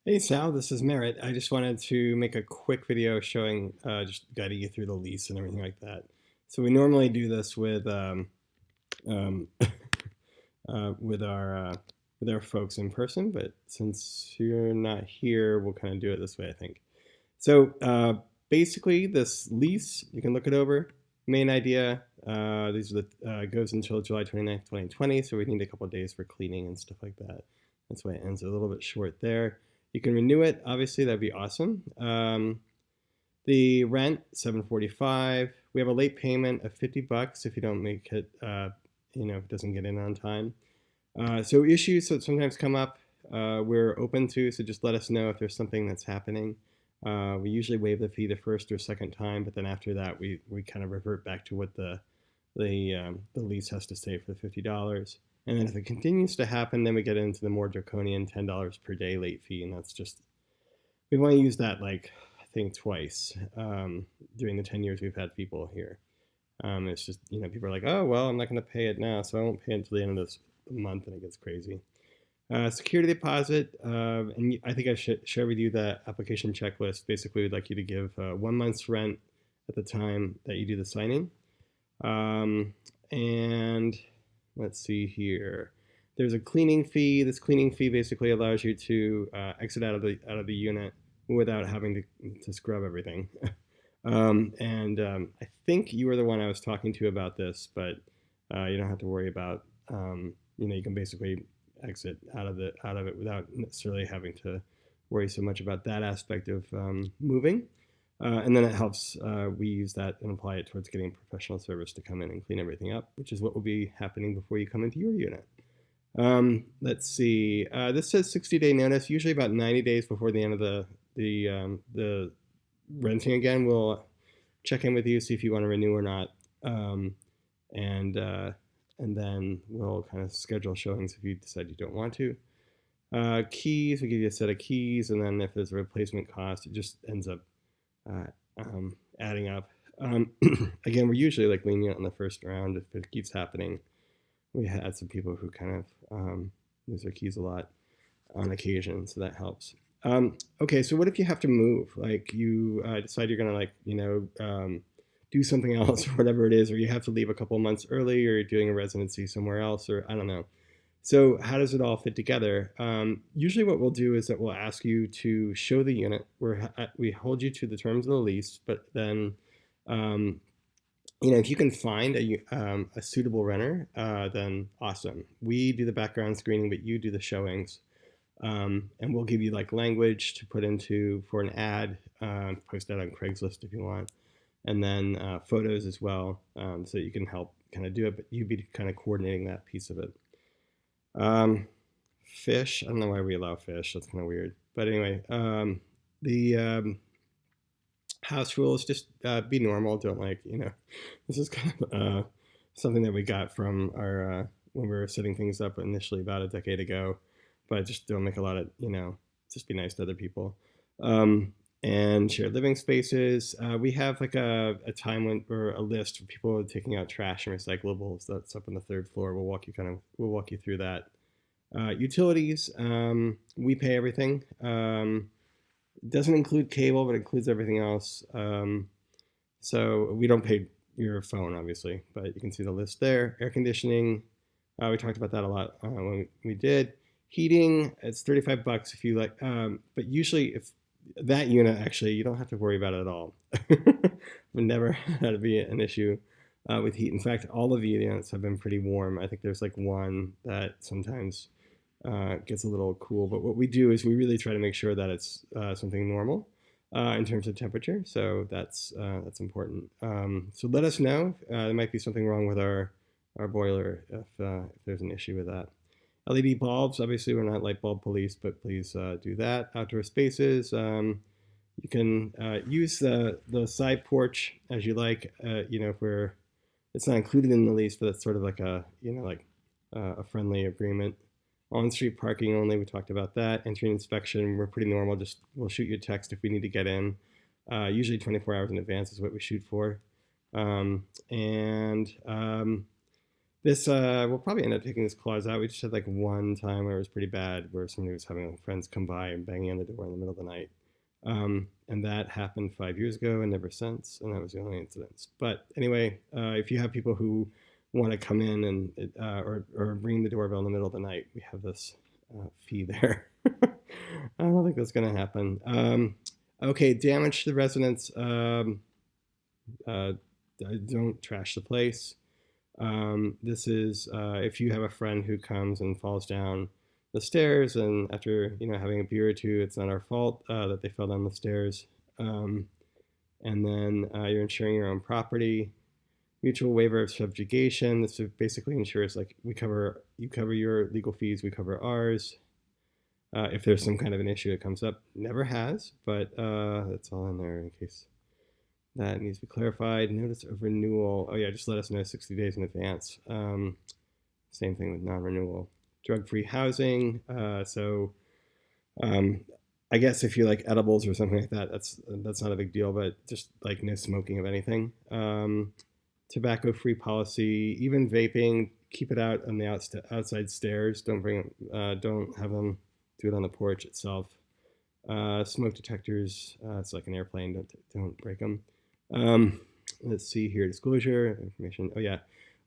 Hey Sal, this is Merritt. I just wanted to make a quick video showing, just guiding you through the lease and everything like that. So we normally do this um, with our folks in person, but since you're not here, we'll kind of do it this way, I think. So basically, this lease, you can look it over. Main idea, these are the goes until July 29th, 2020, so we need a couple of days for cleaning and stuff like that. That's why it ends a little bit short there. You can renew it, obviously, that'd be awesome. The rent, 745. We have a late payment of $50 if you don't make it, if it doesn't get in on time. So issues that sometimes come up, we're open to, so just let us know if there's something that's happening. We usually waive the fee the first or second time, but then after that, we kind of revert back to what the lease has to say for the $50. And then if it continues to happen, then we get into the more draconian $10 per day late fee, and that's just we've only used that like I think twice during the 10 years we've had people here. It's just people are like, oh well, I'm not going to pay it now, so I won't pay it until the end of this month, and it gets crazy. Security deposit, and I think I should share with you the application checklist. Basically, we'd like you to give 1 month's rent at the time that you do the signing. And let's see here. There's a cleaning fee. This cleaning fee basically allows you to exit out of the unit without having to scrub everything. I think you were the one I was talking to about this, but you don't have to worry about. You can basically exit out of it without necessarily having to worry so much about that aspect of moving. And then it helps. We use that and apply it towards getting professional service to come in and clean everything up, which is what will be happening before you come into your unit. Let's see. This says 60-day notice. Usually about 90 days before the end of the renting again, we'll check in with you, see if you want to renew or not, and and then we'll kind of schedule showings if you decide you don't want to. Keys, we give you a set of keys, and then if there's a replacement cost, it just ends up adding up. Again, we're usually like lenient on the first round if it keeps happening. We had some people who kind of lose their keys a lot on occasion, so that helps. Okay, so what if you have to move? Like you decide you're gonna do something else or whatever it is, or you have to leave a couple of months early, or you're doing a residency somewhere else, or I don't know. So how does it all fit together? Usually what we'll do is that we'll ask you to show the unit. We hold you to the terms of the lease, but then if you can find a suitable renter, then awesome. We do the background screening, but you do the showings. And we'll give you like language to put into for an ad, post that on Craigslist if you want, and then photos as well, so you can help kind of do it, but you be kind of coordinating that piece of it. Fish, I don't know why we allow fish. That's kind of weird. But anyway, the house rules, just be normal. Don't this is kind of something that we got from our when we were setting things up initially about a decade ago. But just don't make a lot of, just be nice to other people. And shared living spaces. We have like a time when, or a list for people taking out trash and recyclables. That's up on the third floor. We'll walk you through that. Utilities, we pay everything. It doesn't include cable, but it includes everything else. So we don't pay your phone, obviously, but you can see the list there. Air conditioning, we talked about that a lot when we did. Heating, it's $35 if you like, but usually if that unit, actually, you don't have to worry about it at all. We've never had to be an issue with heat. In fact, all of the units have been pretty warm. I think there's like one that sometimes gets a little cool, but what we do is we really try to make sure that it's something normal in terms of temperature. So that's important. So let us know. There might be something wrong with our boiler if there's an issue with that. LED bulbs, obviously we're not light bulb police, but please do that. Outdoor spaces, you can use the side porch as you like. If it's not included in the lease, but it's sort of like a friendly agreement. On-street parking only, we talked about that. Entry inspection, we're pretty normal. Just we'll shoot you a text if we need to get in. Usually 24 hours in advance is what we shoot for. This we'll probably end up taking this clause out. We just had like one time where it was pretty bad, where somebody was having friends come by and banging on the door in the middle of the night, and that happened 5 years ago and never since, and that was the only incident. But anyway, if you have people who want to come in and or ring the doorbell in the middle of the night, we have this fee there. I don't think that's going to happen. Okay, damage to the residence. Uh, don't trash the place. This is if you have a friend who comes and falls down the stairs, and after having a beer or two, it's not our fault that they fell down the stairs. And then you're insuring your own property. Mutual waiver of subjugation. This basically ensures like you cover your legal fees, we cover ours. If there's some kind of an issue that comes up, never has, but that's all in there in case that needs to be clarified. Notice of renewal. Oh yeah, just let us know 60 days in advance. Same thing with non-renewal. Drug-free housing. I guess if you like edibles or something like that, that's not a big deal. But just like no smoking of anything. Tobacco-free policy. Even vaping, keep it out on the outside stairs. Don't have them do it on the porch itself. Smoke detectors. It's like an airplane. Don't break them. Let's see here. Disclosure information. Oh yeah,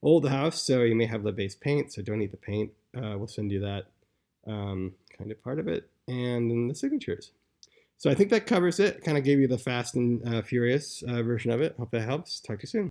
old house. So you may have lead-based paint. So don't eat the paint. We'll send you that kind of part of it, and then the signatures. So I think that covers it. Kind of gave you the fast and furious version of it. Hope that helps. Talk to you soon.